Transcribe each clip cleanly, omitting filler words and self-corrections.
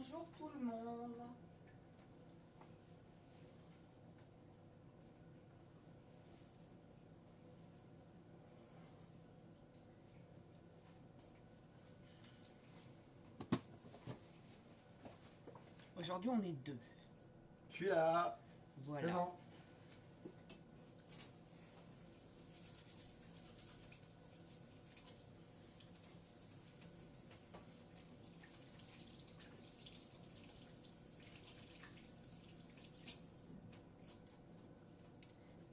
Bonjour tout le monde. Aujourd'hui on est deux. Je suis là. Voilà. Présent.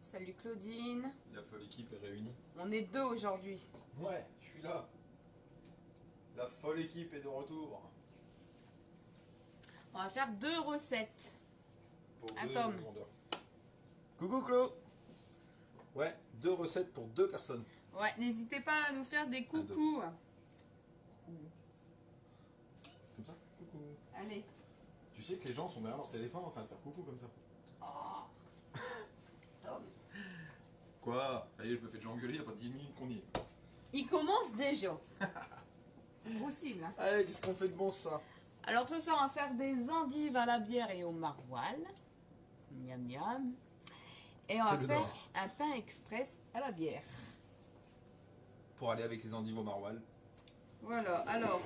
Salut Claudine. La folle équipe est réunie. On est deux aujourd'hui. Ouais, je suis là. La folle équipe est de retour. On va faire deux recettes. Pour Ah, deux Tom. demandeurs. Coucou Claude. Ouais, deux recettes pour deux personnes. Ouais, n'hésitez pas à nous faire des coucous. Coucou. Comme ça. Coucou. Allez. Tu sais que les gens sont derrière leur téléphone en train de faire coucou comme ça. Oh. Tom. Quoi? Allez, je me fais déjà engueuler, il n'y a pas 10 minutes qu'on y est. Il commence déjà. Possible. Hein. Allez, qu'est-ce qu'on fait de bon ça? Alors ce soir on va faire des endives à la bière et au maroilles. Miam miam. Et on va C'est le faire Nord. un pain express à la bière. Pour aller avec les endives au maroilles. Voilà, alors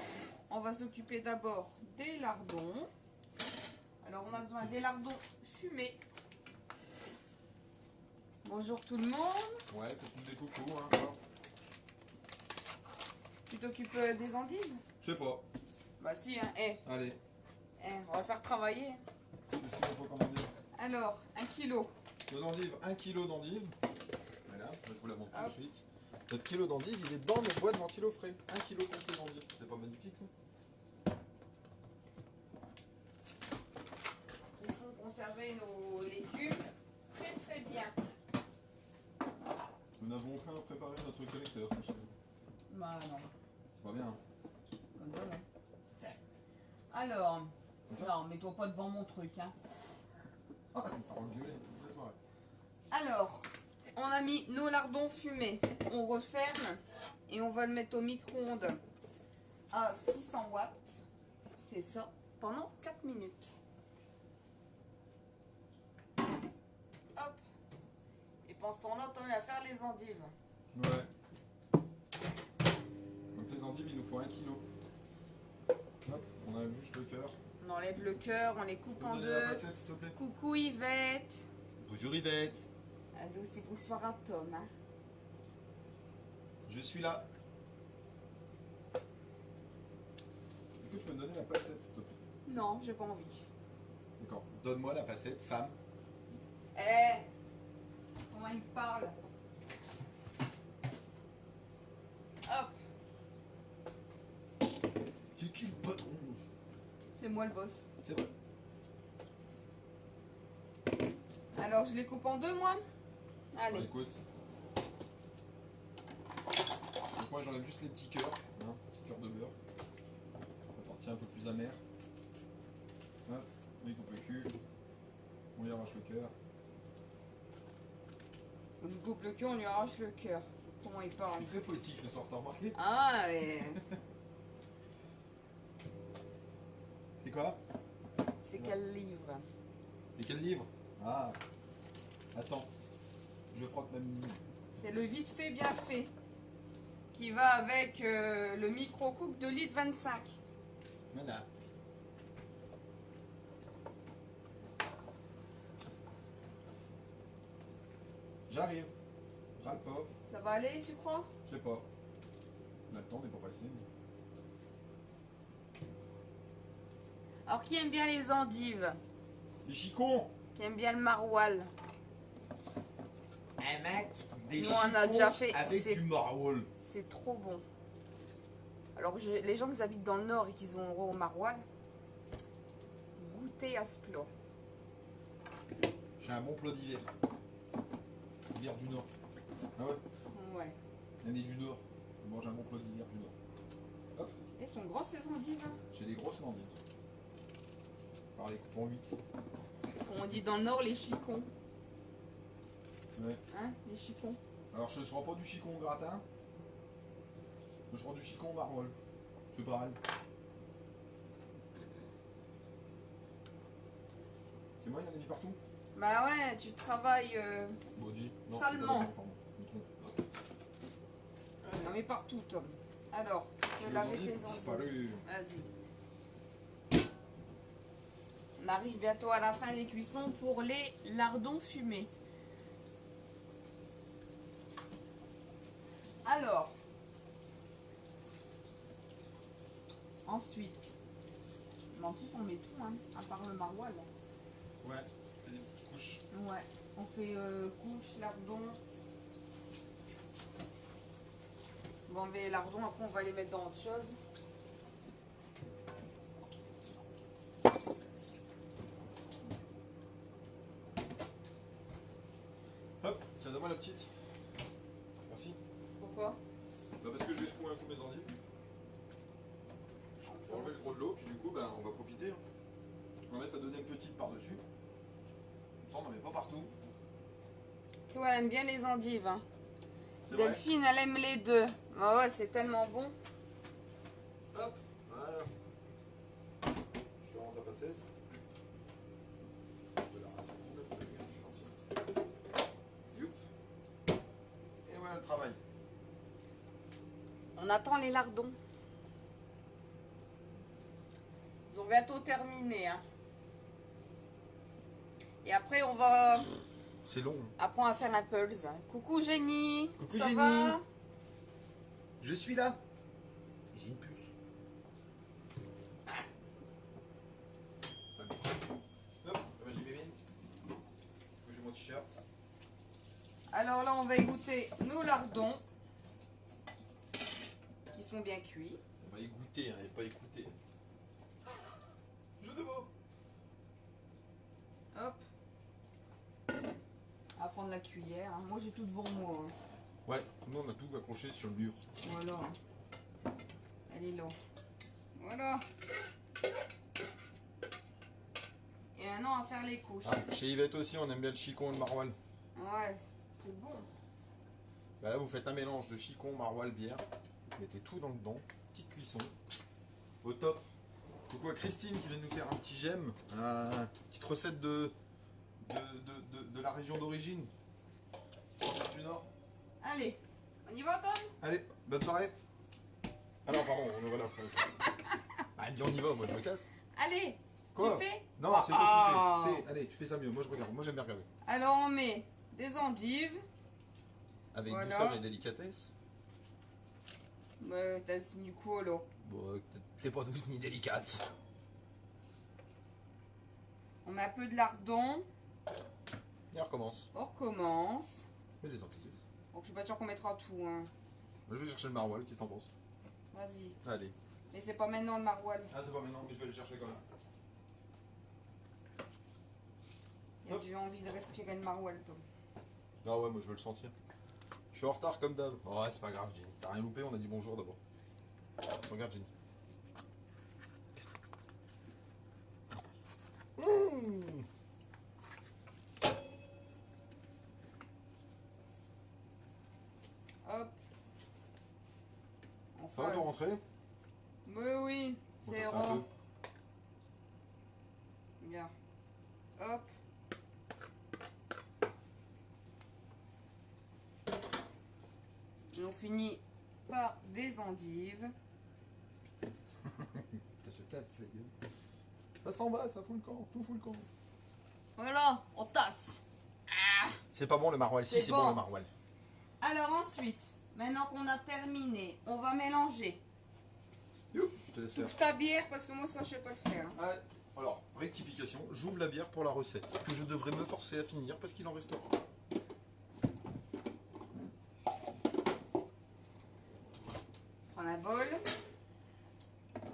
on va s'occuper d'abord des lardons. Alors on a besoin des lardons fumés. Bonjour tout le monde. Ouais, faites-nous des coucous, hein. Tu t'occupes des endives? Je sais pas. Bah si, hein. Allez, On va le faire travailler. qu'est-ce qu'il faut commander? Alors, 1 kilo. Nos endives, 1 kg d'endives. Voilà, je vous la montre tout de Hop. suite. Notre kilo d'endives, il est dans nos boîtes ventilo frais. 1 kg complet d'endives. C'est pas magnifique ça? Il faut conserver nos légumes très très bien. Nous n'avons aucun préparé notre collecteur. Chez nous. Bah non, C'est pas bien. Hein. comme ça non. Alors, non, mets-toi pas devant mon truc, hein. Ah, il va me faire engueuler toute la soirée. Alors, on a mis nos lardons fumés. On referme et on va le mettre au micro-ondes à 600 watts. C'est ça, pendant 4 minutes. Hop. Et pendant ce temps-là, Tom va faire les endives. Ouais. Donc les endives, il nous faut 1 kg. Hop, on enlève juste le cœur. On enlève le cœur, on les coupe Tu peux en me donner deux. la facette, s'il te plaît? Coucou Yvette. Bonjour Yvette. C'est bonsoir à Tom. Hein. Je suis là. Est-ce que tu peux me donner la facette, s'il te plaît? Non, j'ai pas envie. D'accord. Donne-moi la facette, femme. Comment il parle? Hop, C'est qui le patron? c'est moi le boss. C'est vrai. Alors, je les coupe en deux, moi. Allez. Bah, écoute. Donc moi j'enlève juste les petits cœurs, hein, petits cœurs de beurre. La partie un peu plus amère. Hop, on y coupe le cul. On y arrache le cœur. On lui coupe le cul, on lui arrache le cœur. Comment il Je parle? suis très poétique ce soir, t'as remarqué? Ah, ouais. C'est quoi? C'est quel livre? C'est quel livre? Ah. Attends. Je frotte même. C'est le vite fait bien fait. Qui va avec le micro-coupe de litre 25. Voilà. J'arrive. Râle pas. Ça va aller, tu crois? Je sais pas. Le temps n'est pas passé. Alors, qui aime bien les endives? Les chicons! Qui aime bien le maroilles? Un mec, des Nous, on a déjà fait, avec c'est- du maroilles. C'est trop bon. Alors, les gens qui habitent dans le nord et qui ont au maroilles, goûtez à ce plat. J'ai un bon plat d'hiver. Hiver du Nord. Ah ouais? Ouais. L'année du Nord. Moi j'ai un bon plat d'hiver du Nord. Hop, Elles sont grosses ces endives. Hein. j'ai des grosses endives. Alors les coupes en 8. Comme on dit dans le nord, les chicons. Ouais. Hein, les chicons. Alors je prends pas du chicon au gratin. Je prends du chicon au marmol. C'est pareil. C'est moi, il y en a mis partout. Bah ouais, tu travailles. Body. Non, Salement. c'est pas pardon, je me trompe. Non mais partout, Tom. Alors, tu peux laver tes endives. Disparu. Vas-y. On arrive bientôt à la fin des cuissons pour les lardons fumés. Alors, ensuite on met tout, hein, à part le maroilles. Ouais, tu fais des petites couches. Ouais, on fait couche, lardons. On va enlever les lardons, après on va les mettre dans autre chose. Hop, tiens, donne-moi la petite. Merci. Pourquoi? Bah parce que j'ai secoué un coup mes endives. Faut enlever le gros de l'eau, puis du coup, ben, on va profiter. Hein. On va mettre la deuxième petite par-dessus. Comme ça, on n'en met pas partout. Chloé, elle aime bien les endives. Hein. C'est vrai. Delphine, elle aime les deux. Ah ouais, c'est tellement bon. Hop, voilà. Je te rends ta facette. Je te la rase complètement, je suis gentil. Youp. Et voilà le travail. On attend les lardons. Ils ont bientôt terminé. Hein. Et après, on va... C'est long. Après, on va faire un pulse. Coucou, Génie. Coucou, ça Génie. va? Je suis là. J'ai une puce. Hop, vas-y bébé. J'ai mon t-shirt. Alors là, on va égoutter nos lardons. Qui sont bien cuits. On va y goûter, hein, et pas écouter. Jeu de mots. Hop. On va prendre la cuillère. Hein. Moi, j'ai tout devant moi. Hein. Ouais, nous on a tout accroché sur le mur. Voilà. Elle est là. Voilà. Et maintenant, on va faire les couches. Ah, chez Yvette aussi, on aime bien le chicon et le maroilles. Ouais, c'est bon. Bah là, vous faites un mélange de chicon, maroilles, bière. Vous mettez tout dans le dedans. Petite cuisson. Au top. Coucou à Christine qui vient de nous faire un petit gemme. Une petite recette de la région d'origine. Du Nord. Allez, on y va, Tom? Allez, bonne soirée. Ah non, pardon, on va là. Ah, elle dit on y va, moi je me casse. Allez, Quoi? tu fais? Non, c'est toi qui fais. Allez, tu fais ça mieux. Moi je regarde. Moi j'aime bien regarder. Alors, on met des endives. Avec Voilà. douceur et délicatesse. Ouais, t'as du coup, là. Bon, t'es pas douce ni délicate. On met un peu de lardon. Et on recommence. On recommence. Et les endives. Donc, je suis pas sûre qu'on mettra tout. Hein. Moi, je vais chercher le maroilles, qu'est-ce que t'en penses? Vas-y. Allez. Mais c'est pas maintenant le maroilles. Ah, c'est pas maintenant, mais je vais le chercher quand même. J'ai envie de respirer le maroilles, Tom. Ah ouais, moi je veux le sentir. Je suis en retard comme d'hab. Oh, ouais, c'est pas grave, Jenny. T'as rien loupé, on a dit bonjour d'abord. Regarde, Jenny. Mmh. Hop. Ça va, Enfin. tout rentrer? Oui, oui. On C'est va faire un rond. peu. Bien. Hop. Et on finit par des endives. Ça se casse la gueule. Ça s'en va, ça fout le camp, tout fout le camp. Voilà, on tasse. C'est pas bon le maroilles, si C'est c'est bon. bon le maroilles. Alors ensuite, maintenant qu'on a terminé, on va mélanger. Youp, je te laisse faire. Toute ta bière parce que moi ça je sais pas le faire. Ouais. Alors, rectification, j'ouvre la bière pour la recette, que je devrais me forcer à finir parce qu'il en restera. Prends un bol.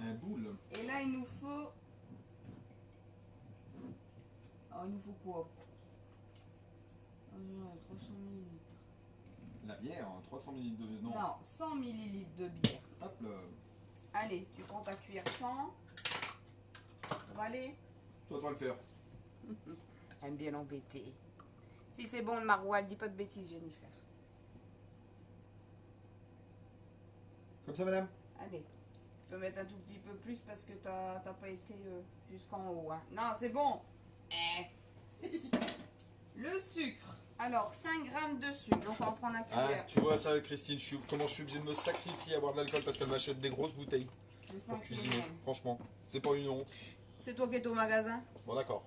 Un boule. Et là il nous faut... Oh, il nous faut quoi? Oh, non, 300 millilitres. La bière, hein, 300 ml de... Non. Non, 100 millilitres de bière. Hop là. Allez, tu prends ta cuillère 100. Ça va aller? Ça va le faire. Aime bien l'embêter. Si c'est bon le maroilles, dis pas de bêtises Jennifer. Comme ça, madame? Allez, tu peux mettre un tout petit peu plus parce que t'as pas été jusqu'en haut. Hein. Non, c'est bon. Le sucre. Alors, 5 grammes de sucre. Donc, on va prendre un Ah, cuillère. tu vois ça, Christine, comment je suis obligé de me sacrifier à boire de l'alcool parce qu'elle m'achète des grosses bouteilles Le pour 5 cuisiner. Franchement, c'est pas une honte. C'est toi qui es au magasin. Bon, d'accord.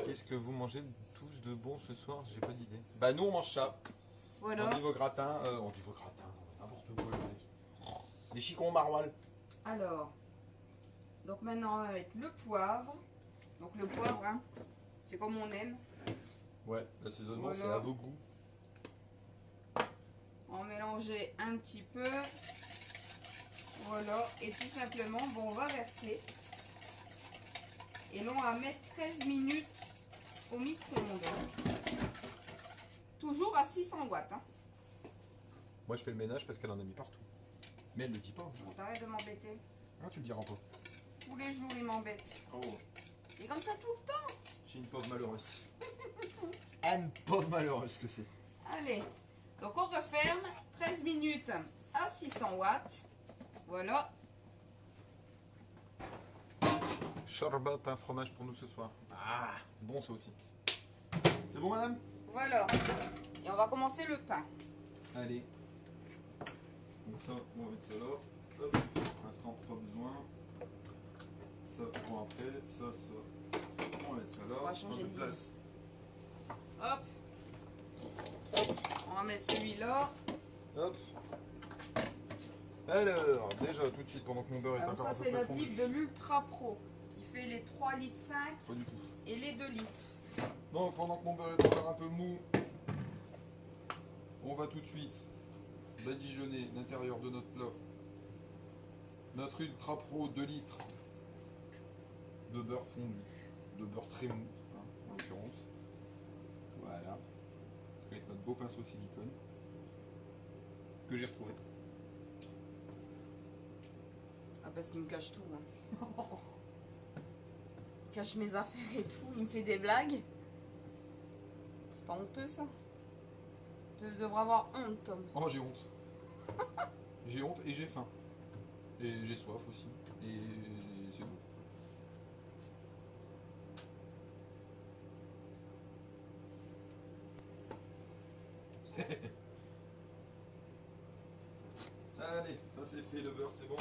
Qu'est-ce que vous mangez tous de bon ce soir? J'ai pas d'idée. Bah, nous, on mange ça. Voilà. On dit vos gratins. On dit vos gratins, non, mais n'importe quoi, le mec. Les chicons maroilles. Alors, donc maintenant, on va mettre le poivre. Donc, le poivre, hein, c'est comme on aime. Ouais, l'assaisonnement, Voilà. c'est à vos goûts. On va mélanger un petit peu. Voilà. Et tout simplement, bon, on va verser. Et là, on va mettre 13 minutes au micro-ondes. Toujours à 600 watts. Hein. Moi, je fais le ménage parce qu'elle en a mis partout. Mais elle le dit pas. Bon, t'arrêtes de m'embêter. Ah, tu le diras pas. Tous les jours, il m'embête. Oh, Et comme ça tout le temps. j'ai une pauvre malheureuse. Anne, pauvre malheureuse que c'est. Allez. Donc, on referme. 13 minutes à 600 watts. Voilà. Chorba, pain, fromage pour nous ce soir. Ah, c'est bon ça aussi. C'est bon, madame? Voilà. Et on va commencer le pain. Allez. Donc ça, on va mettre ça là. Hop. Pour l'instant, pas besoin. Ça pour après. Ça. On va mettre ça là. On va changer de de place. Hop. On va mettre celui-là. Hop. Alors, déjà tout de suite, pendant que mon beurre est Alors encore ça, un peu c'est près notre fondu. livre de l'Ultra Pro qui fait les 3 litres 5 Pas du tout. et les 2 litres. Donc, pendant que mon beurre est encore un peu mou, on va tout de suite badigeonner l'intérieur de notre plat. Notre Ultra Pro 2 litres de beurre fondu, de beurre très mou, hein, en l'occurrence. Voilà. Avec notre beau pinceau silicone que j'ai retrouvé. Ah, parce qu'il me cache tout. Hein. Il cache mes affaires et tout. Il me fait des blagues. C'est pas honteux, ça? Tu devrais avoir honte, Tom. Oh, j'ai honte. J'ai honte et j'ai faim. Et j'ai soif aussi. Et c'est bon. Allez, ça c'est fait, le beurre c'est bon.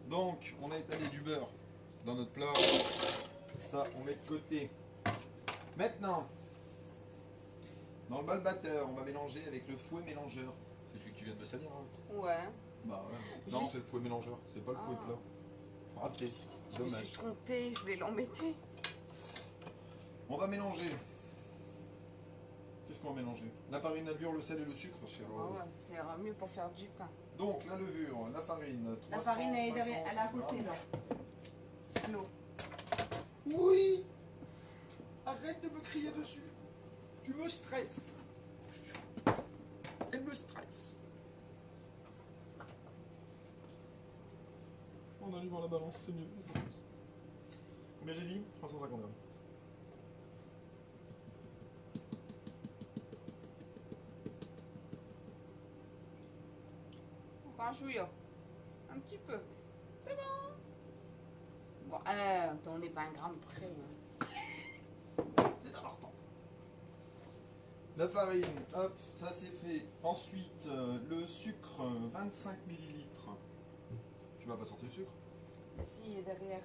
Donc, on a étalé du beurre dans notre plat. Ça, on met de côté. Maintenant, dans le bol batteur, on va mélanger avec le fouet mélangeur. C'est celui que tu viens de me salir, hein? Ouais. Bah ouais. Non, Juste- c'est le fouet mélangeur, c'est pas le fouet Ah. plat. Raté. Je me suis Dommage. trompée. Je voulais l'embêter. On va mélanger. Qu'est-ce qu'on va mélanger? La farine, la levure, le sel et le sucre, cher. Ah ouais, c'est mieux pour faire du pain. Donc, la levure, la farine, La farine, elle est derrière, elle est à 350 côté, grammes. là. L'eau. Oui! Arrête de me crier dessus. Tu me stresses. Elle me stresse. On arrive dans la balance, c'est mieux. Combien j'ai dit? 350 grammes. Encore un chouïa. Un petit peu. C'est bon. Bon, attends, on n'est pas un gramme près. Hein. C'est important. La farine, hop, ça c'est fait. Ensuite, le sucre, 25 millilitres. Tu vas pas sortir le sucre? Mais si, il est derrière.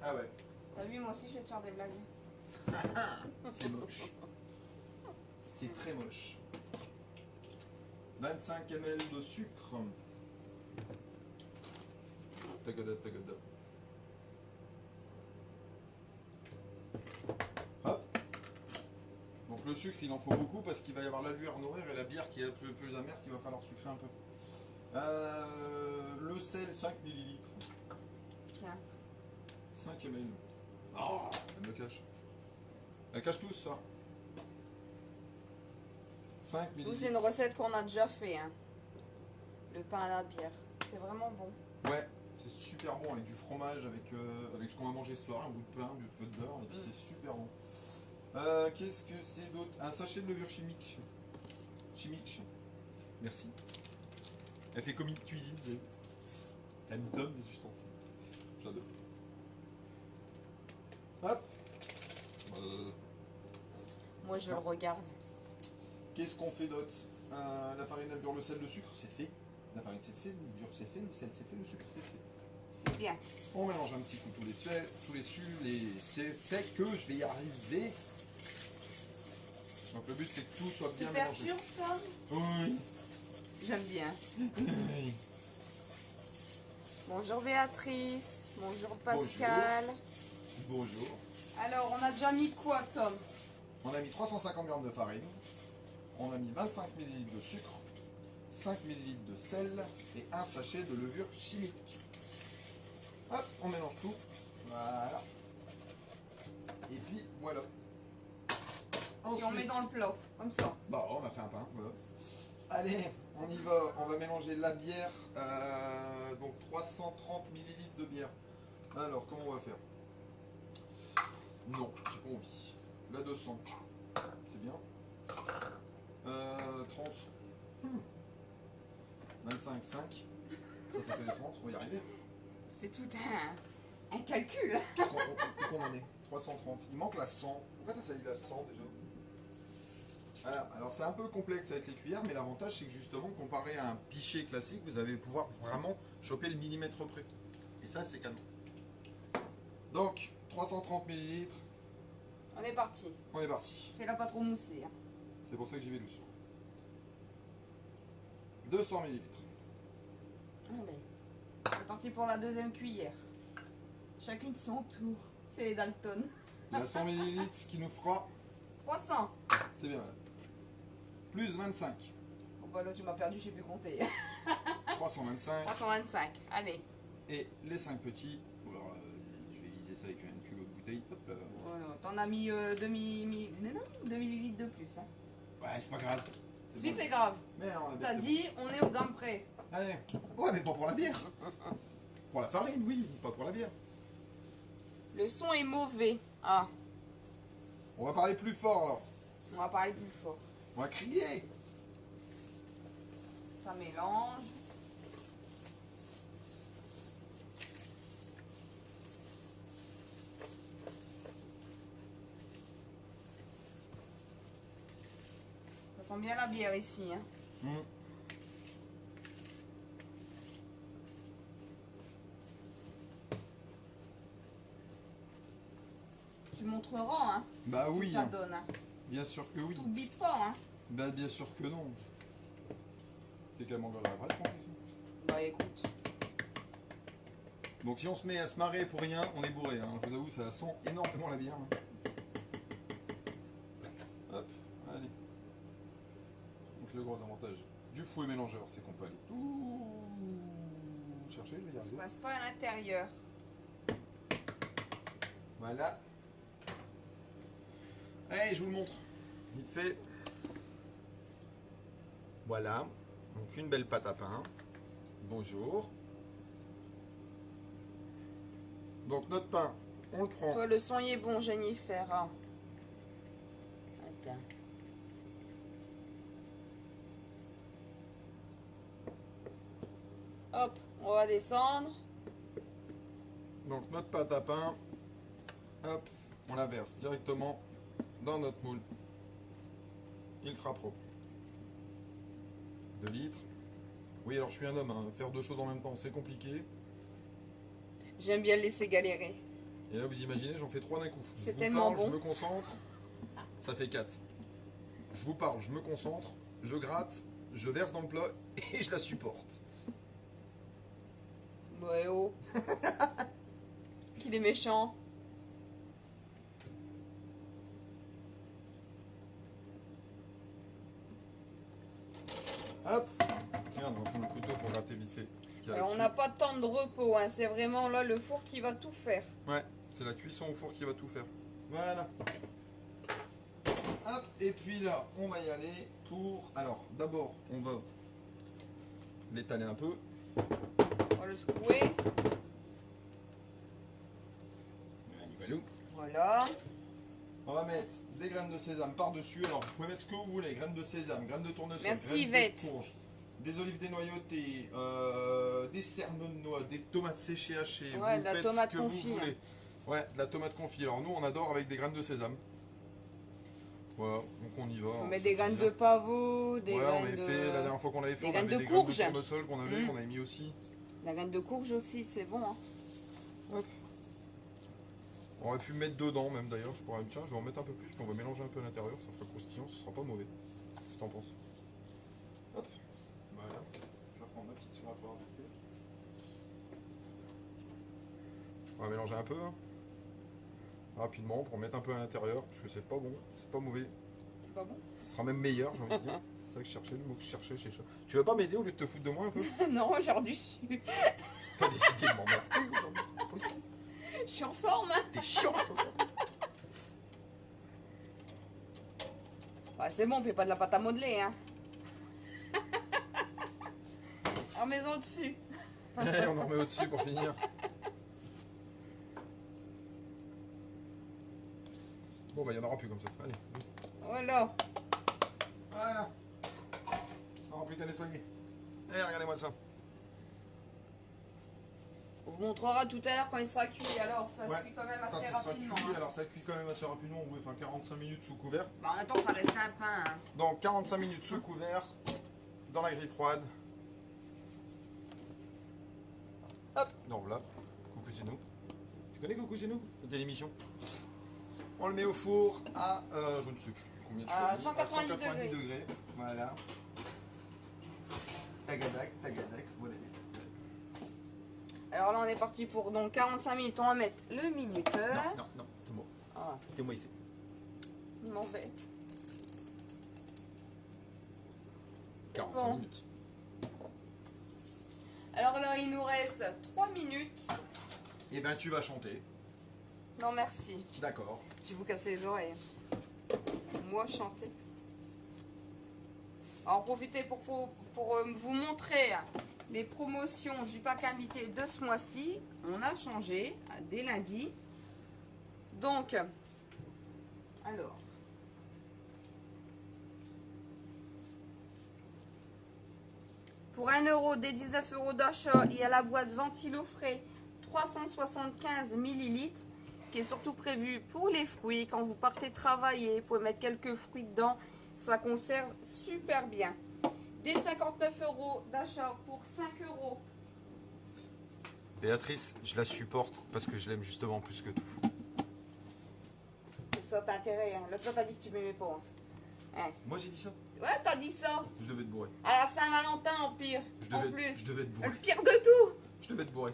Ah ouais, T'as vu, moi aussi, je vais te faire des blagues. c'est moche. C'est très moche. 25 ml de sucre. Tagada, tagada. Hop. Donc le sucre, il en faut beaucoup parce qu'il va y avoir la levure à nourrir et la bière qui est un peu plus amère qu'il va falloir sucrer un peu. Le sel, 5 millilitres. Tiens. 5 ml. Oh, elle me cache. Elle cache tout ça. 5 Nous, c'est millilitres. une recette qu'on a déjà fait. Hein. Le pain à la bière. C'est vraiment bon. Ouais, c'est super bon avec du fromage, avec ce qu'on va manger ce soir, un bout de pain, un peu de beurre, et puis c'est super bon. Qu'est-ce que c'est d'autre? Un sachet de levure chimique. Chimique. Merci. Elle fait comme une cuisine. Elle me donne des ustensiles. J'adore. Hop. Moi, je le regarde. Qu'est-ce qu'on fait d'autre? La farine, la levure, le sel, le sucre, c'est fait. La farine, c'est fait. La levure, c'est fait. Le sel, c'est fait. Le sucre, c'est fait. Bien. On mélange un petit coup tous les c'est que je vais y arriver. Donc le but c'est que tout soit bien Tu mélangé. perturbes, Tom? Oui. J'aime bien. Oui. Bonjour Béatrice. Bonjour Pascal. Bonjour. Alors, on a déjà mis quoi, Tom? On a mis 350 g de farine. On a mis 25 ml de sucre, 5 ml de sel et un sachet de levure chimique. Hop, on mélange tout. Voilà. Et puis voilà. Et on met dans le plat, comme ça. Bah, on a fait un pain. Voilà. Allez, on y va. On va mélanger la bière. Donc 330 ml de bière. Alors, comment on va faire? Non, j'ai pas envie. La 200. C'est bien. 30. 25, 5. Ça fait les 30. On va y arriver. C'est tout un calcul. Qu'est-ce qu'on en est? 330. Il manque la 100. Pourquoi t'as sali la 100 déjà? Voilà. Alors c'est un peu complexe avec les cuillères, mais l'avantage c'est que justement, comparé à un pichet classique, vous allez pouvoir vraiment choper le millimètre près. Et ça, c'est canon. Donc, 330 ml. On est parti. On est parti. Fais-la pas trop mousser. Hein. C'est pour ça que j'y vais doucement. 200 ml. Allez. C'est parti pour la deuxième cuillère. Chacune son tour. C'est les Dalton. Il y a 100 ml, ce qui nous fera. 300. C'est bien. Plus 25. Bon bah là tu m'as perdu, je sais plus compter. 325. 325. Allez. Et les 5 petits. Alors, je vais viser ça avec une culot de bouteille. Hop là. Voilà. T'en as mis 2 millilitres de plus. Hein. Ouais, c'est pas grave. Si, bon. c'est grave. Mais non, T'as dit, on est au gramme près. Ouais. Ouais, mais pas pour la bière. Pour la farine, oui, pas pour la bière. Le son est mauvais. Ah, On va parler plus fort alors. on va parler plus fort. On va crier. Ça mélange. Ça sent bien la bière ici. Hein. Tu montreras hein, Bah ce que oui, ça hein. donne. Hein. Bien sûr que oui. T'oublies pas. Hein. Bah bien sûr que non. C'est qu'elle m'engueulera après, je pense. Bah écoute. Donc si on se met à se marrer pour rien, on est bourré. Hein. Je vous avoue, ça sent énormément la bière. Hein. Hop, allez. Donc le gros avantage du fouet mélangeur, c'est qu'on peut aller tout chercher, je vais y Ça se arriver. passe pas à l'intérieur. Voilà. Allez, je vous le montre. Vite fait. Voilà. Donc une belle pâte à pain. Bonjour. Donc notre pain, on le prend. Toi, le son y est bon, Jennifer. Ah. Attends. Hop, on va descendre. Donc notre pâte à pain, hop, on la verse directement dans notre moule. Ultra pro. 2 litres. Oui, alors je suis un homme, hein. Faire deux choses en même temps, c'est compliqué. J'aime bien le laisser galérer. Et là, vous imaginez, j'en fais 3 d'un coup. C'est Je vous tellement parle, bon. je me concentre, ça fait 4. Je vous parle, je me concentre, je gratte, je verse dans le plat et je la supporte. Ouais, oh. Qu'il est méchant. Hop. Regarde, on va prendre le couteau pour gratter vite fait. Ce qu'il y a Alors, on là-dessus. n'a pas de temps de repos. Hein. C'est vraiment là le four qui va tout faire. Ouais, c'est la cuisson au four qui va tout faire. Voilà. Hop, et puis là, on va y aller pour... Alors, d'abord, on va l'étaler un peu. On va le secouer. Voilà. On va mettre des graines de sésame par-dessus. Alors, vous pouvez mettre ce que vous voulez. Graines de sésame, graines de tournesol, Merci, graines Yvette. de courge, des olives dénoyautées, des cerneaux de noix, des tomates séchées hachées. Ouais, vous de la faites tomate ce que confit, vous voulez. Ouais, de la tomate confit. Alors, nous, on adore avec des graines de sésame. Voilà, donc on y va. On hein, met c'est des graines plaisir. de pavot, des Ouais, on graines avait de... fait, la dernière fois qu'on l'avait fait, des on graines avait de des graines de courge. tournesol qu'on avait, Mmh. qu'on avait mis aussi. La graine de courge aussi, c'est bon. Hein. Hop. On aurait pu mettre dedans même d'ailleurs, je pourrais, tiens, je vais en mettre un peu plus, puis on va mélanger un peu à l'intérieur, ça fera croustillant, ce sera pas mauvais. Qu'est-ce que t'en penses? Hop, voilà, je vais prendre ma petite serratoire vite fait. On va mélanger un peu, hein, rapidement, pour mettre un peu à l'intérieur, parce que c'est pas bon, c'est pas mauvais. C'est pas bon? Ce sera même meilleur, j'ai envie de dire. C'est ça que je cherchais, le mot que je cherchais chez ça. Tu veux pas m'aider au lieu de te foutre de moi un peu? Non, aujourd'hui, Pas décidé de m'en mettre. Aujourd'hui, c'est pas possible. je suis en forme. Hein. T'es chiant, toi. Ouais, c'est bon, on fait pas de la pâte à modeler. Hein. Remets-en dessus. On en remet au-dessus pour finir. Bon, bah, il y en aura plus comme ça. Allez. Voilà. Voilà. On n'a plus qu'à nettoyer. Eh, regardez-moi ça. On vous montrera tout à l'heure quand il sera cuit. Alors, ça Ouais. se cuit quand même Quand assez il sera rapidement. cuit, Hein. alors ça cuit quand même assez rapidement. Oui, enfin 45 minutes sous couvert. Bah, en même temps, ça reste un pain. Hein. Donc 45 minutes sous couvert, dans la grille froide. Hop, dans voilà. Coucou c'est nous. Tu connais Coucou c'est nous? C'était l'émission. On le met au four à, je ne sais plus combien de À choses. 190 degrés. Voilà. Tagadac, tagadac, voilà. Alors là, on est parti pour donc 45 minutes. On va mettre le minuteur. Non, non, non, c'est moi. Ah, C'est moi, il fait. il m'embête. 45 bon. minutes. Alors là, il nous reste 3 minutes. Et ben tu vas chanter. Non, merci. D'accord. Je vais vous casser les oreilles. Moi, chanter. Alors, profitez pour vous montrer les promotions du pack invité de ce mois-ci. On a changé dès lundi. Donc, alors. Pour 1 euro, des 19 euros d'achat, il y a la boîte ventilo frais 375 ml qui est surtout prévue pour les fruits. Quand vous partez travailler, vous pouvez mettre quelques fruits dedans. Ça conserve super bien. Des 59 euros d'achat pour 5 euros. Béatrice, je la supporte parce que je l'aime justement plus que tout. C'est ça t'intérêt. Hein. L'autre fois, t'as dit que tu m'aimais pas. Hein. Moi j'ai dit ça. Ouais, t'as dit ça. Je devais être bourré. À la Saint-Valentin, en pire. En plus. Je devais être bourré. Le pire de tout. Je devais être bourré.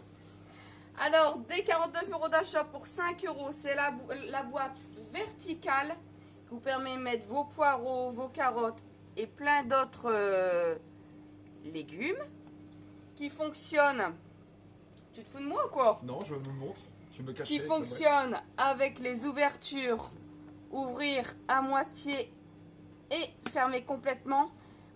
Alors, des 49 euros d'achat pour 5 euros, c'est la boîte verticale qui vous permet de mettre vos poireaux, vos carottes et plein d'autres légumes qui fonctionne. Tu te fous de moi ou quoi? Non, je me montre. Tu me caches. Qui fonctionne avec les ouvertures, ouvrir à moitié et fermer complètement.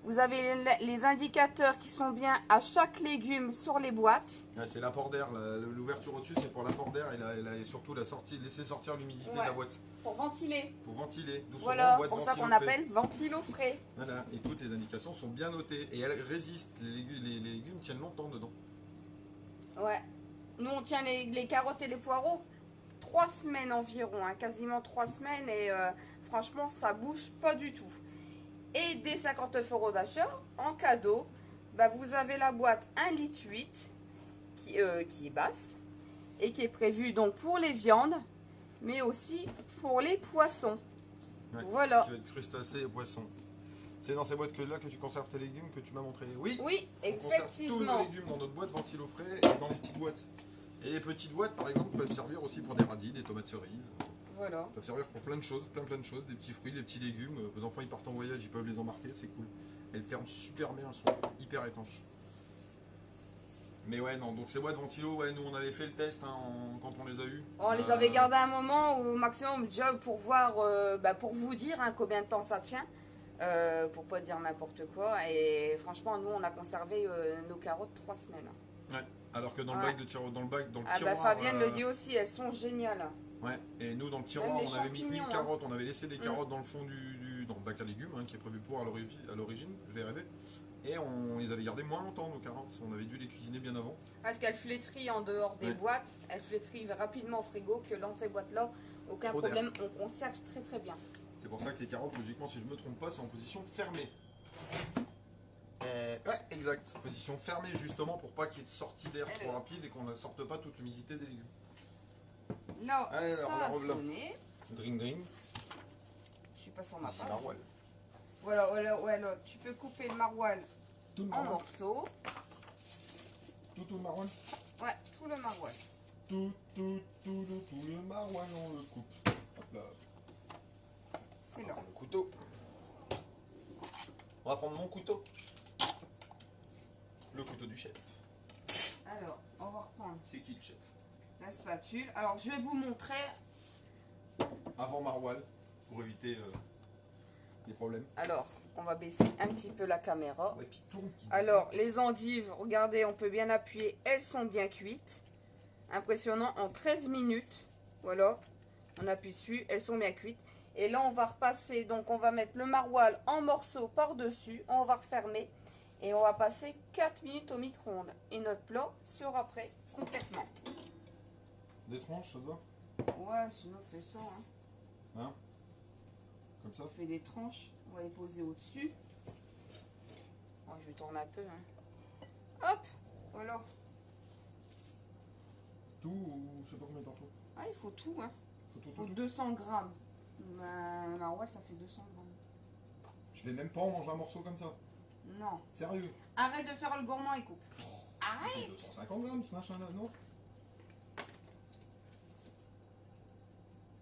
Vous avez les indicateurs qui sont bien à chaque légume sur les boîtes. Ah, c'est l'apport d'air. L'ouverture au-dessus, c'est pour l'apport d'air et surtout laisser sortir l'humidité de la boîte. Pour ventiler. Pour ventiler. Doucement, Voilà, boîte pour ça qu'on ventilo frais. appelle ventilo frais. Voilà, et toutes les indications sont bien notées. Et elles résistent. Les légumes tiennent longtemps dedans. Ouais. Nous, on tient les carottes et les poireaux 3 semaines environ, hein, quasiment 3 semaines. Et franchement, ça bouge pas du tout. Et des 59 euros d'achat, en cadeau, bah, vous avez la boîte 1,8 litre qui est basse et qui est prévue donc pour les viandes, mais aussi pour les poissons. Ouais, Voilà. qui va être crustacés et poissons. C'est dans ces boîtes là que tu conserves tes légumes que tu m'as montré. Oui, Oui, on conserve tous effectivement. nos légumes dans notre boîte ventilo frais et dans les petites boîtes. Et les petites boîtes, par exemple, peuvent servir aussi pour des radis, des tomates cerises. Voilà. Peuvent servir pour plein de choses, plein de choses, des petits fruits, des petits légumes. Vos enfants ils partent en voyage, ils peuvent les embarquer, c'est cool. Elles ferment super bien, elles sont hyper étanches. Mais ouais, non, donc ces boîtes ventilo, ouais, nous on avait fait le test hein, quand on les a eues. On les avait gardés un moment au maximum déjà pour voir, pour vous dire hein, combien de temps ça tient, pour pas dire n'importe quoi. Et franchement, nous on a conservé nos carottes 3 semaines. Ouais, alors que dans le Ouais. bac de tiroir, dans le Ah tiroir. bah Fabienne le dit aussi, elles sont géniales. Ouais, et nous dans le tiroir, Même les on avait mis une champignons, carotte, on avait laissé des carottes dans le fond dans le bac à légumes hein, qui est prévu pour à l'origine, je vais rêver. Et on les avait gardées moins longtemps nos carottes, on avait dû les cuisiner bien avant. Parce qu'elles flétrient en dehors des Ouais. boîtes, elles flétrient rapidement au frigo que dans ces boîtes là, aucun Trop d'air. problème, on conserve très très bien. C'est pour ça que les carottes, logiquement, si je me trompe pas, c'est en position fermée. Ouais, exact. Position fermée, justement, pour pas qu'il y ait de sortie d'air trop rapide et qu'on ne sorte pas toute l'humidité des légumes. Là, Alors, ça a on la sonné. Dring dring. Je suis pas sur ma Ici, page. maroilles. Voilà, tu peux couper le maroilles Tout le en maroilles. morceaux. Tout le maroilles. Ouais, tout le maroilles. Tout le maroilles, on le coupe. Hop là. C'est là. Le couteau. On va prendre mon couteau. Le couteau du chef. Alors, on va reprendre C'est qui le chef? la spatule. Alors, je vais vous montrer. Avant maroilles, pour éviter les problèmes. Alors, on va baisser un petit peu la caméra. Ouais, puis tourne, qui- Alors, les endives, regardez, on peut bien appuyer. Elles sont bien cuites. Impressionnant, en 13 minutes. Voilà, on appuie dessus, elles sont bien cuites. Et là, on va repasser, donc on va mettre le maroilles en morceaux par-dessus. On va refermer et on va passer 4 minutes au micro-ondes. Et notre plat sera prêt complètement. Des tranches, ça te va? Ouais, sinon on fait ça. Hein. Hein? Comme ça? On fait des tranches, on va les poser au-dessus. Oh, je tourne un peu. Hein. Hop, voilà. Tout ou je sais pas combien t'en faut? Ah, il faut tout. Hein. Faut Il faut 200 grammes. Maroilles, ça fait 200 grammes. Je vais même pas en manger un morceau comme ça. Non. Sérieux? Arrête de faire le gourmand et coupe. Ça fait 250 grammes ce machin là, non?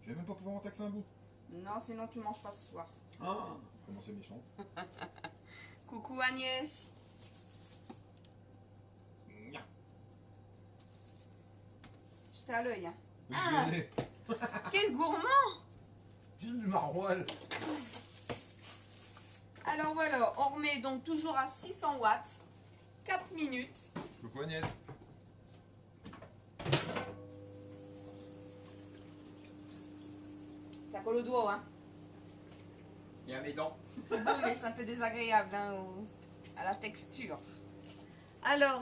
Je vais même pas pouvoir en taxer un bout. Non, sinon tu manges pas ce soir. Ah, comment c'est méchant. Coucou Agnès. Nya. J'étais à l'œil. Hein. Oui, Ah. je l'ai. Quel gourmand! J'ai du maroilles. Alors voilà, on remet donc toujours à 600 watts. 4 minutes. Coucou Agnès. Ça colle au doigt, hein. Il y a mes dents. C'est beau, mais c'est un peu désagréable hein, à la texture. Alors,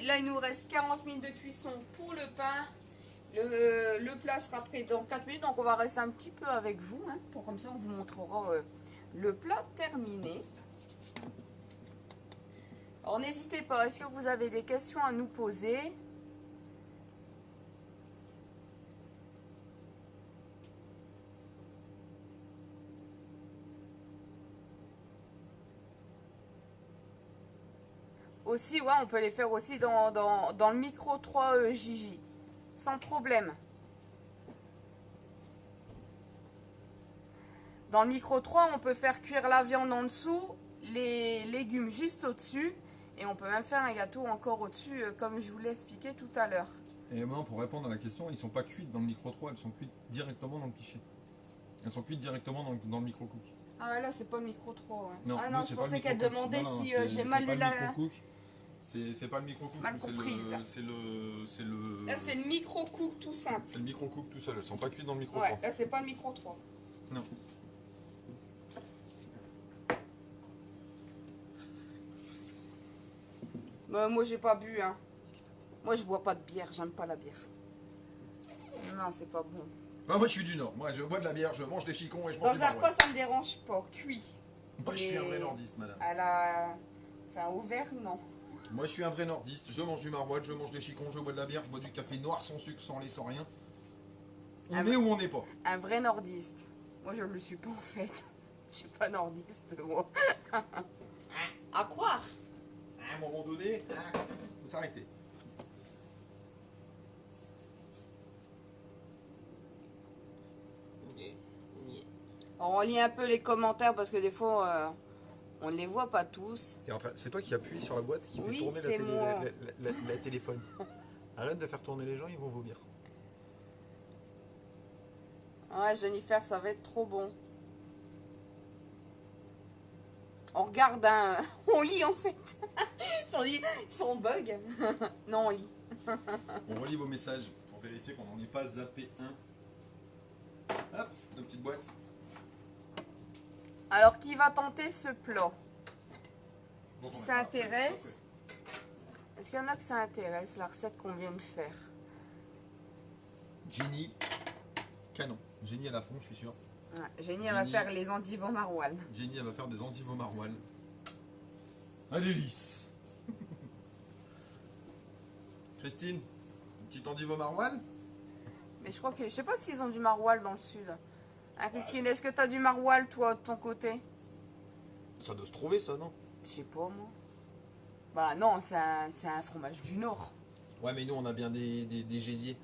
là, il nous reste 40 minutes de cuisson pour le pain. Le plat sera prêt dans 4 minutes, donc on va rester un petit peu avec vous. Hein, pour comme ça, on vous montrera le plat terminé. Alors, n'hésitez pas, est-ce que vous avez des questions à nous poser ? Aussi, ouais, on peut les faire aussi dans le micro 3 Gigi, sans problème. Dans le micro 3, on peut faire cuire la viande en dessous, les légumes juste au-dessus, et on peut même faire un gâteau encore au-dessus, comme je vous l'ai expliqué tout à l'heure. Et maintenant, pour répondre à la question, ils sont pas cuites dans le micro 3, elles sont cuites directement dans le pichet. Elles sont cuites directement dans le micro-cook. Ah là, c'est pas le micro 3. Ouais. Non, ah nous, non, c'est je pas le pensais qu'elle micro-cook. demandait Non, non, si c'est- j'ai c'est mal pas lu le la... micro-cook. C'est pas le micro-cook. Mal c'est comprise. le Là, c'est le micro-cook tout simple. C'est le micro-cook tout seul, elles sont pas cuites dans le micro Ouais, 3. là, c'est pas le micro 3. Non. Moi, j'ai pas bu, hein. Moi, je bois pas de bière, j'aime pas la bière. Non, c'est pas bon. Bah, moi je suis du Nord, moi je bois de la bière, je mange des chicons et je mange Dans des un repas, maroilles. ça me dérange pas, cuit. Moi je suis un Mais vrai nordiste, madame. À la... Enfin, au verre, non. Moi je suis un vrai nordiste, je mange du maroilles, je mange des chicons, je bois de la bière, je bois du café noir sans sucre, sans lait, sans rien. On Ah est ouais. ou on n'est pas. Un vrai nordiste. Moi, je le suis pas, en fait. Je suis pas nordiste, moi. À croire. À un moment donné, faut s'arrêter. Alors, on lit un peu les commentaires parce que des fois, on ne les voit pas tous. C'est toi qui appuies sur la boîte qui fait Oui, tourner c'est moi. la téléphone. Arrête de faire tourner les gens, ils vont vomir. Ouais, Jennifer, ça va être trop bon. On regarde, hein. On lit en fait. Si on bug. Non, on lit. On relit vos messages pour vérifier qu'on n'en ait pas zappé un. Hop, nos petites boîtes. Alors, qui va tenter ce plat? dont on Qui est s'intéresse? Est-ce qu'il y en a que ça intéresse, la recette qu'on vient de faire? Jenny, canon. Jenny à la fond, je suis sûr. Ouais, Jenny, elle va Jenny. faire les endives au maroilles. Jenny, elle va faire des endives au maroilles. Un délice. Christine, une petite endive au maroilles? Mais je crois que... Je sais pas s'ils ont du maroilles dans le sud. Hein, Christine, est-ce que tu as du maroilles, toi, de ton côté? Ça doit se trouver, ça, non? Je sais pas, moi. Bah non, c'est un fromage du Nord. Ouais, mais nous, on a bien des gésiers.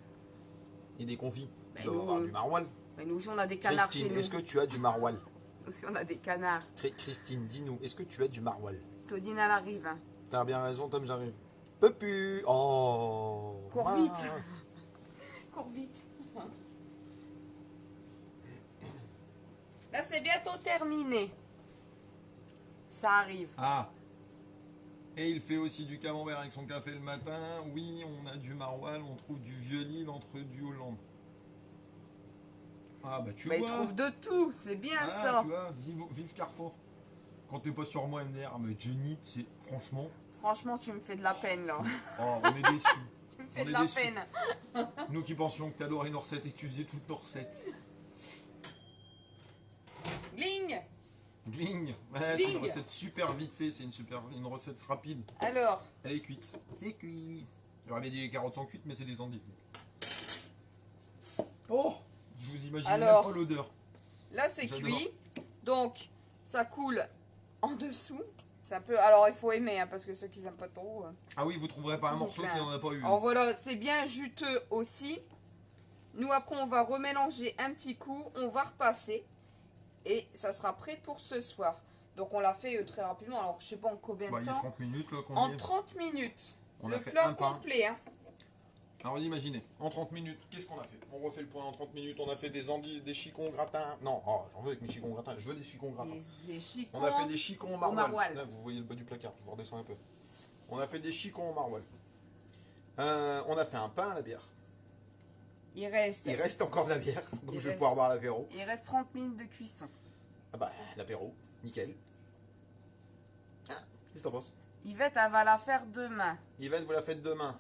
Et des confits. Ben, Il doit y nous, avoir du maroilles. Mais nous aussi, on a des canards chez Christine, nous. est-ce que tu as du maroilles? Nous aussi, on a des canards. Christine, dis-nous, est-ce que tu as du maroilles? Claudine, elle arrive. Hein. T'as bien raison, Tom, j'arrive. Pepu. Oh. Cours mince. vite. Cours vite. Là, c'est bientôt terminé. Ça arrive. Ah. Et il fait aussi du camembert avec son café le matin. Oui, on a du maroilles, on trouve du vieux-Lille entre du Hollande. Ah bah tu Bah, il vois. trouve de tout, c'est bien Ah, ça. tu vois, vive Carrefour. Quand t'es pas sur moi, MDR, mais Jenny, c'est franchement. Franchement, tu me fais de la peine là. Oh, on est déçus. Tu me fais On de est la déçus. peine. Nous qui pensions que t'adorais nos recettes et que tu faisais toutes nos recettes. Gling. Gling. Ouais, c'est une Gling. recette super vite fait, c'est une recette rapide. Alors, Elle est cuite. C'est cuit. J'aurais bien dit les carottes sont cuites, mais c'est des endives. Oh, je vous imagine Alors. même pas l'odeur. là c'est J'adore. cuit. Donc, ça coule en dessous. C'est un peu... Alors, il faut aimer, hein, parce que ceux qui n'aiment pas trop... Ah oui, vous trouverez pas un morceau qui n'en a pas eu. Alors voilà, c'est bien juteux aussi. Nous, après, on va remélanger un petit coup. On va repasser. Et ça sera prêt pour ce soir. Donc, on l'a fait très rapidement. Alors, je sais pas en combien Bah, de il y a temps. 30 minutes là qu'on y En est. 30 minutes. On le a fait plat un pain. complet. Hein. Alors imaginez, en 30 minutes, qu'est-ce qu'on a fait? On refait le point en 30 minutes, on a fait des endives, des chicons gratins. Non, oh, j'en veux avec mes chicons gratins, je veux des chicons gratins. Les chicons. On a fait des chicons au maroilles. maroilles. Là, vous voyez le bas du placard, je vous redescends un peu. On a fait des chicons au maroilles. On a fait un pain à la bière. Il reste encore de la bière, donc Il je vais reste- pouvoir boire l'apéro. 30 minutes de cuisson. Ah bah, l'apéro, nickel. Ah, qu'est-ce que t'en penses? Yvette, elle va la faire demain. Yvette, vous la faites demain.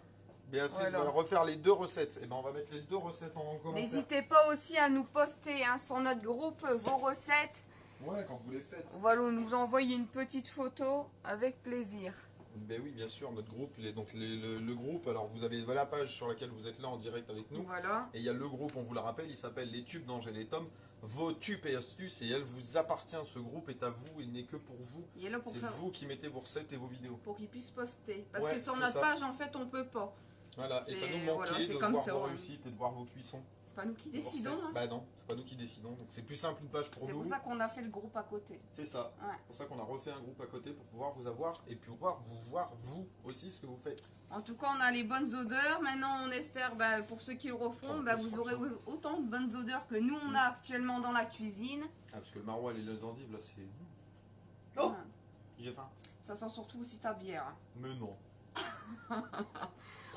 Béatrice Voilà. va refaire les deux recettes. Et ben on va mettre les deux recettes en commentaire. N'hésitez pas aussi à nous poster hein, sur notre groupe vos recettes. Ouais, quand vous les faites. On va nous envoyer une petite photo avec plaisir. Ben oui, bien sûr, notre groupe, donc le groupe, alors vous avez la page sur laquelle vous êtes là en direct avec nous. Voilà. Et il y a le groupe, on vous le rappelle, il s'appelle Les Tubes d'Angèle et Tom. Vos tubes et astuces, et elle vous appartient, ce groupe est à vous, il n'est que pour vous. Il est là pour C'est faire vous qui mettez vos recettes et vos vidéos. pour qu'ils puissent poster. Parce Ouais, que sur c'est notre ça. page, en fait, on peut pas. Voilà, et ça C'est- nous manquait voilà, c'est de comme voir ça, vos hein. réussites et de voir vos cuissons. C'est pas nous qui vos décidons. recettes. Hein. Bah non, c'est pas nous qui décidons, donc c'est plus simple une page pour C'est nous. pour ça qu'on a fait le groupe à côté. C'est ça. Ouais. C'est pour ça qu'on a refait un groupe à côté pour pouvoir vous avoir et pouvoir vous voir vous aussi ce que vous faites. En tout cas, on a les bonnes odeurs. Maintenant, on espère, bah, pour ceux qui le refont, bah, vous aurez autant de bonnes odeurs que nous, on a actuellement dans la cuisine. Ah, parce que le maroilles et les endives, là, c'est... Oh, Ouais. j'ai faim. Ça sent surtout aussi ta bière. Hein. Mais non.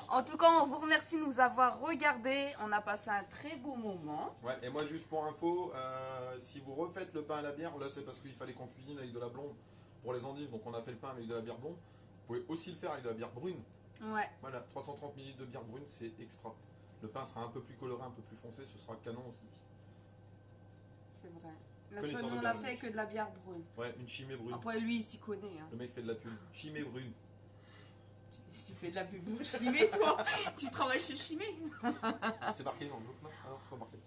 En tout cas, on vous remercie de nous avoir regardés. On a passé un très beau moment. Ouais, et moi, juste pour info, si vous refaites le pain à la bière, là, c'est parce qu'il fallait qu'on cuisine avec de la blonde pour les endives. Donc, on a fait le pain avec de la bière blonde. Vous pouvez aussi le faire avec de la bière brune. Ouais, Voilà, 330 ml de bière brune, c'est extra. Le pain sera un peu plus coloré, un peu plus foncé, ce sera canon aussi. c'est vrai. La Connaisseur fois, de nous, on bière a fait brune. que de la bière brune. Ouais, une chimée brune. Après, lui, il s'y connaît. Hein. Le mec fait de la pub. Chimée brune. Tu fais de la pub pour Chimé, toi. Tu travailles chez Chimé. C'est marqué dans le groupe, non? Ah non, c'est pas marqué.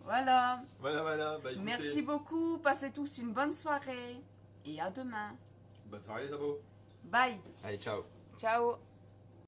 Voilà. Voilà, bah écoutez, Merci beaucoup. Passez tous une bonne soirée. Et à demain. bonne soirée les abos. Bye. Allez, ciao. Ciao.